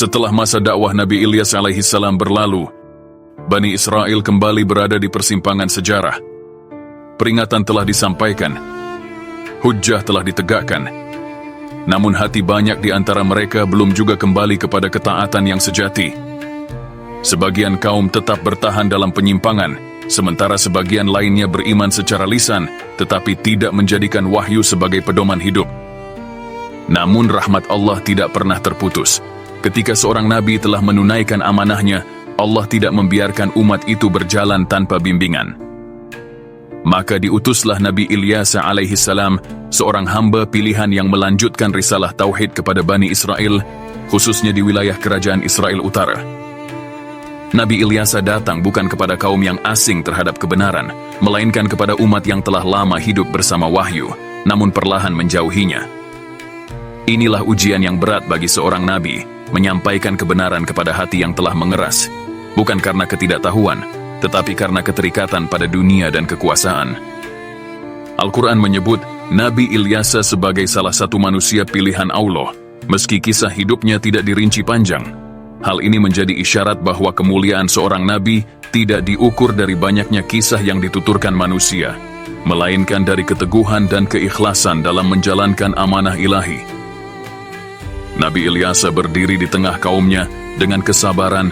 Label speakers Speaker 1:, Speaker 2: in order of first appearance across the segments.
Speaker 1: Setelah masa dakwah Nabi Ilyas alaihissalam berlalu, Bani Israel kembali berada di persimpangan sejarah. Peringatan telah disampaikan, hujjah telah ditegakkan, namun hati banyak di antara mereka belum juga kembali kepada ketaatan yang sejati. Sebagian kaum tetap bertahan dalam penyimpangan, sementara sebagian lainnya beriman secara lisan, tetapi tidak menjadikan wahyu sebagai pedoman hidup. Namun rahmat Allah tidak pernah terputus. Ketika seorang nabi telah menunaikan amanahnya, Allah tidak membiarkan umat itu berjalan tanpa bimbingan. Maka diutuslah Nabi Ilyas alaihissalam, seorang hamba pilihan yang melanjutkan risalah tauhid kepada Bani Israel, khususnya di wilayah kerajaan Israel Utara. Nabi Ilyas datang bukan kepada kaum yang asing terhadap kebenaran, melainkan kepada umat yang telah lama hidup bersama wahyu, namun perlahan menjauhinya. Inilah ujian yang berat bagi seorang nabi, menyampaikan kebenaran kepada hati yang telah mengeras, bukan karena ketidaktahuan, tetapi karena keterikatan pada dunia dan kekuasaan. Al-Quran menyebut Nabi Ilyas sebagai salah satu manusia pilihan Allah, meski kisah hidupnya tidak dirinci panjang. Hal ini menjadi isyarat bahwa kemuliaan seorang nabi tidak diukur dari banyaknya kisah yang dituturkan manusia, melainkan dari keteguhan dan keikhlasan dalam menjalankan amanah ilahi. Nabi Ilyas berdiri di tengah kaumnya dengan kesabaran,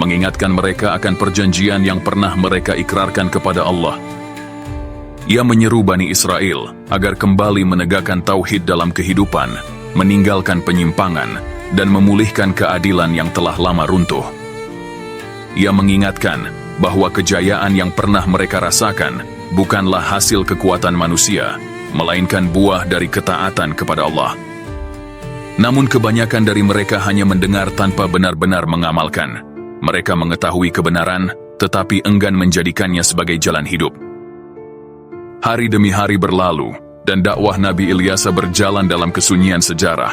Speaker 1: mengingatkan mereka akan perjanjian yang pernah mereka ikrarkan kepada Allah. Ia menyeru Bani Israel agar kembali menegakkan tauhid dalam kehidupan, meninggalkan penyimpangan, dan memulihkan keadilan yang telah lama runtuh. Ia mengingatkan bahwa kejayaan yang pernah mereka rasakan bukanlah hasil kekuatan manusia, melainkan buah dari ketaatan kepada Allah. Namun kebanyakan dari mereka hanya mendengar tanpa benar-benar mengamalkan. Mereka mengetahui kebenaran, tetapi enggan menjadikannya sebagai jalan hidup. Hari demi hari berlalu, dan dakwah Nabi Ilyas berjalan dalam kesunyian sejarah.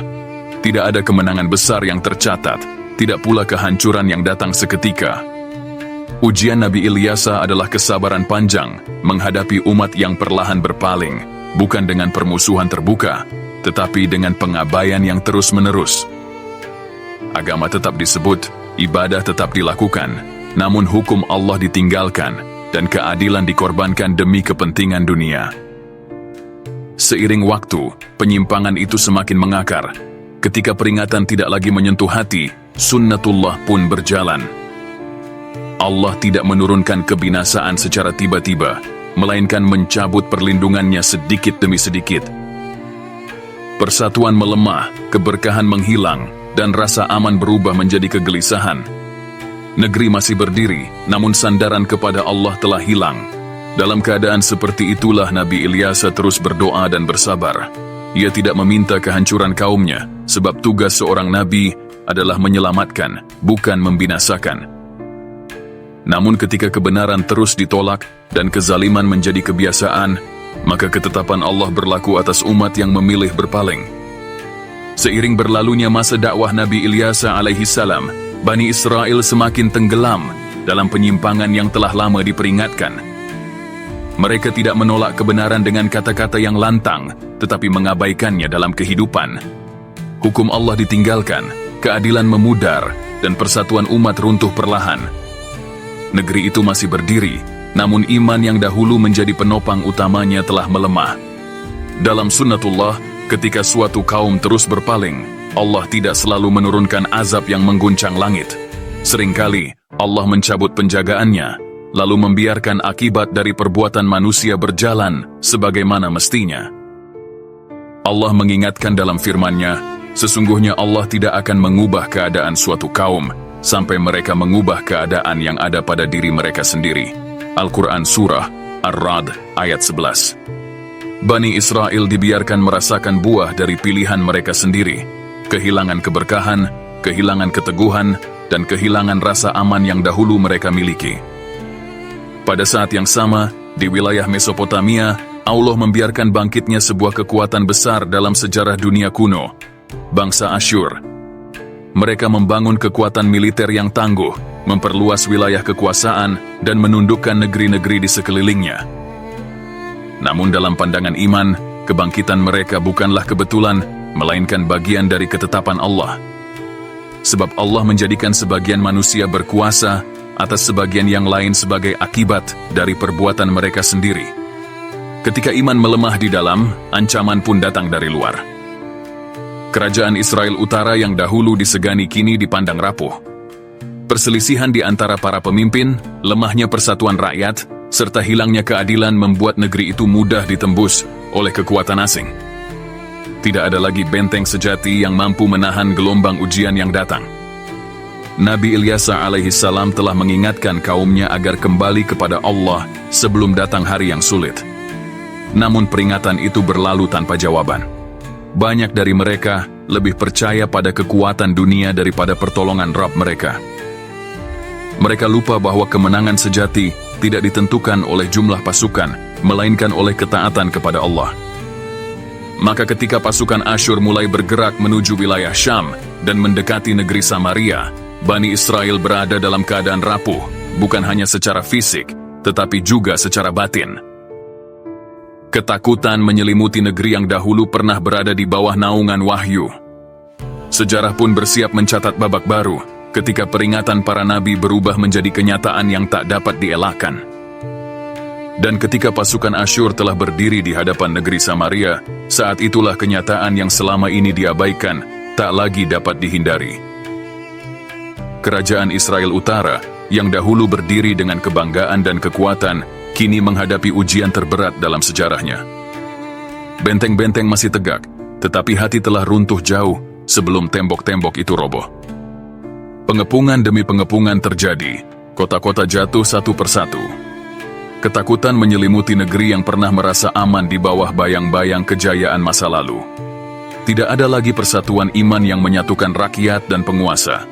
Speaker 1: Tidak ada kemenangan besar yang tercatat, tidak pula kehancuran yang datang seketika. Ujian Nabi Ilyas adalah kesabaran panjang, menghadapi umat yang perlahan berpaling, bukan dengan permusuhan terbuka, tetapi dengan pengabaian yang terus-menerus. Agama tetap disebut, ibadah tetap dilakukan, namun hukum Allah ditinggalkan, dan keadilan dikorbankan demi kepentingan dunia. Seiring waktu, penyimpangan itu semakin mengakar. Ketika peringatan tidak lagi menyentuh hati, sunnatullah pun berjalan. Allah tidak menurunkan kebinasaan secara tiba-tiba, melainkan mencabut perlindungannya sedikit demi sedikit. Persatuan melemah, keberkahan menghilang, dan rasa aman berubah menjadi kegelisahan. Negeri masih berdiri, namun sandaran kepada Allah telah hilang. Dalam keadaan seperti itulah Nabi Ilyas terus berdoa dan bersabar. Ia tidak meminta kehancuran kaumnya, sebab tugas seorang nabi adalah menyelamatkan, bukan membinasakan. Namun ketika kebenaran terus ditolak dan kezaliman menjadi kebiasaan, maka ketetapan Allah berlaku atas umat yang memilih berpaling. Seiring berlalunya masa dakwah Nabi Ilyas alaihissalam, Bani Israel semakin tenggelam dalam penyimpangan yang telah lama diperingatkan. Mereka tidak menolak kebenaran dengan kata-kata yang lantang, tetapi mengabaikannya dalam kehidupan. Hukum Allah ditinggalkan, keadilan memudar, dan persatuan umat runtuh perlahan. Negeri itu masih berdiri, namun iman yang dahulu menjadi penopang utamanya telah melemah. Dalam sunnatullah, ketika suatu kaum terus berpaling, Allah tidak selalu menurunkan azab yang mengguncang langit. Seringkali, Allah mencabut penjagaannya, lalu membiarkan akibat dari perbuatan manusia berjalan sebagaimana mestinya. Allah mengingatkan dalam firman-Nya, sesungguhnya Allah tidak akan mengubah keadaan suatu kaum, sampai mereka mengubah keadaan yang ada pada diri mereka sendiri. Al-Quran Surah Ar-Ra'd ayat 11. Bani Israel dibiarkan merasakan buah dari pilihan mereka sendiri, kehilangan keberkahan, kehilangan keteguhan, dan kehilangan rasa aman yang dahulu mereka miliki. Pada saat yang sama, di wilayah Mesopotamia, Allah membiarkan bangkitnya sebuah kekuatan besar dalam sejarah dunia kuno, bangsa Asyur. Mereka membangun kekuatan militer yang tangguh, memperluas wilayah kekuasaan, dan menundukkan negeri-negeri di sekelilingnya. Namun dalam pandangan iman, kebangkitan mereka bukanlah kebetulan, melainkan bagian dari ketetapan Allah. sebab Allah menjadikan sebagian manusia berkuasa atas sebagian yang lain sebagai akibat dari perbuatan mereka sendiri. Ketika iman melemah di dalam, ancaman pun datang dari luar. Kerajaan Israel Utara yang dahulu disegani kini dipandang rapuh. Perselisihan di antara para pemimpin, lemahnya persatuan rakyat, serta hilangnya keadilan membuat negeri itu mudah ditembus oleh kekuatan asing. Tidak ada lagi benteng sejati yang mampu menahan gelombang ujian yang datang. Nabi Ilyas alaihissalam telah mengingatkan kaumnya agar kembali kepada Allah sebelum datang hari yang sulit. Namun peringatan itu berlalu tanpa jawaban. Banyak dari mereka lebih percaya pada kekuatan dunia daripada pertolongan Rabb mereka. Mereka lupa bahwa kemenangan sejati tidak ditentukan oleh jumlah pasukan, melainkan oleh ketaatan kepada Allah. Maka ketika pasukan Asyur mulai bergerak menuju wilayah Syam dan mendekati negeri Samaria, Bani Israel berada dalam keadaan rapuh, bukan hanya secara fisik, tetapi juga secara batin. Ketakutan menyelimuti negeri yang dahulu pernah berada di bawah naungan wahyu. Sejarah pun bersiap mencatat babak baru, ketika peringatan para nabi berubah menjadi kenyataan yang tak dapat dielakkan. Dan ketika pasukan Asyur telah berdiri di hadapan negeri Samaria, saat itulah kenyataan yang selama ini diabaikan, tak lagi dapat dihindari. Kerajaan Israel Utara, yang dahulu berdiri dengan kebanggaan dan kekuatan, kini menghadapi ujian terberat dalam sejarahnya. Benteng-benteng masih tegak, tetapi hati telah runtuh jauh sebelum tembok-tembok itu roboh. Pengepungan demi pengepungan terjadi, kota-kota jatuh satu persatu. Ketakutan menyelimuti negeri yang pernah merasa aman di bawah bayang-bayang kejayaan masa lalu. Tidak ada lagi persatuan iman yang menyatukan rakyat dan penguasa.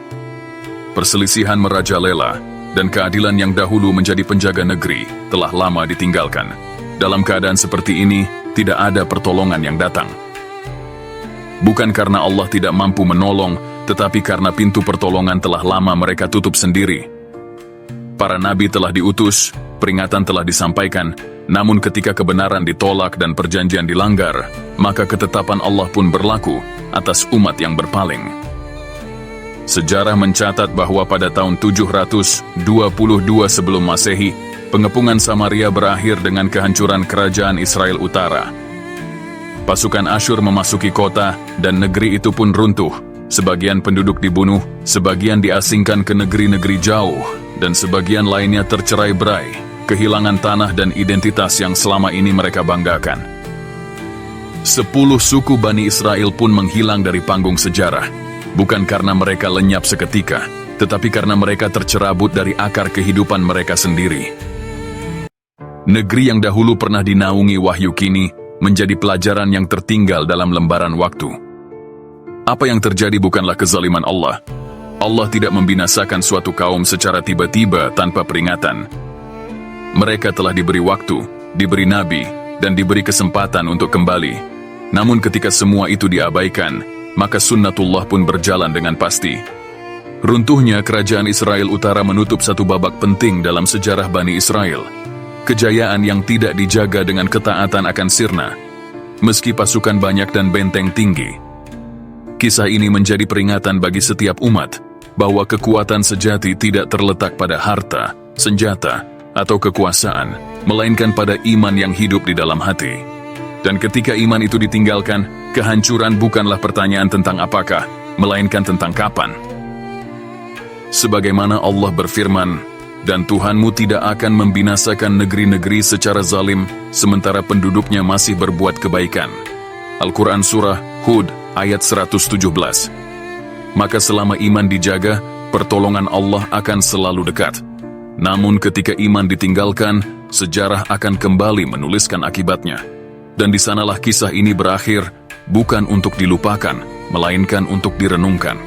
Speaker 1: Perselisihan merajalela, dan keadilan yang dahulu menjadi penjaga negeri telah lama ditinggalkan. Dalam keadaan seperti ini, tidak ada pertolongan yang datang. Bukan karena Allah tidak mampu menolong, tetapi karena pintu pertolongan telah lama mereka tutup sendiri. Para nabi telah diutus, peringatan telah disampaikan, namun ketika kebenaran ditolak dan perjanjian dilanggar, maka ketetapan Allah pun berlaku atas umat yang berpaling. Sejarah mencatat bahwa pada tahun 722 sebelum Masehi, pengepungan Samaria berakhir dengan kehancuran kerajaan Israel Utara. Pasukan Asyur memasuki kota dan negeri itu pun runtuh. Sebagian penduduk dibunuh, sebagian diasingkan ke negeri-negeri jauh, dan sebagian lainnya tercerai-berai, kehilangan tanah dan identitas yang selama ini mereka banggakan. 10 suku Bani Israel pun menghilang dari panggung sejarah. Bukan karena mereka lenyap seketika, tetapi karena mereka tercerabut dari akar kehidupan mereka sendiri. Negeri yang dahulu pernah dinaungi wahyu kini menjadi pelajaran yang tertinggal dalam lembaran waktu. Apa yang terjadi bukanlah kezaliman Allah. Allah tidak membinasakan suatu kaum secara tiba-tiba tanpa peringatan. Mereka telah diberi waktu, diberi nabi, dan diberi kesempatan untuk kembali. Namun ketika semua itu diabaikan, maka sunnatullah pun berjalan dengan pasti. Runtuhnya kerajaan Israel Utara menutup satu babak penting dalam sejarah Bani Israel. Kejayaan yang tidak dijaga dengan ketaatan akan sirna, meski pasukan banyak dan benteng tinggi. Kisah ini menjadi peringatan bagi setiap umat, bahwa kekuatan sejati tidak terletak pada harta, senjata, atau kekuasaan, melainkan pada iman yang hidup di dalam hati. Dan ketika iman itu ditinggalkan, kehancuran bukanlah pertanyaan tentang apakah, melainkan tentang kapan. Sebagaimana Allah berfirman, dan Tuhanmu tidak akan membinasakan negeri-negeri secara zalim, sementara penduduknya masih berbuat kebaikan. Al-Quran Surah Hud, ayat 117. Maka selama iman dijaga, pertolongan Allah akan selalu dekat. Namun ketika iman ditinggalkan, sejarah akan kembali menuliskan akibatnya. Dan di sanalah kisah ini berakhir, bukan untuk dilupakan, melainkan untuk direnungkan.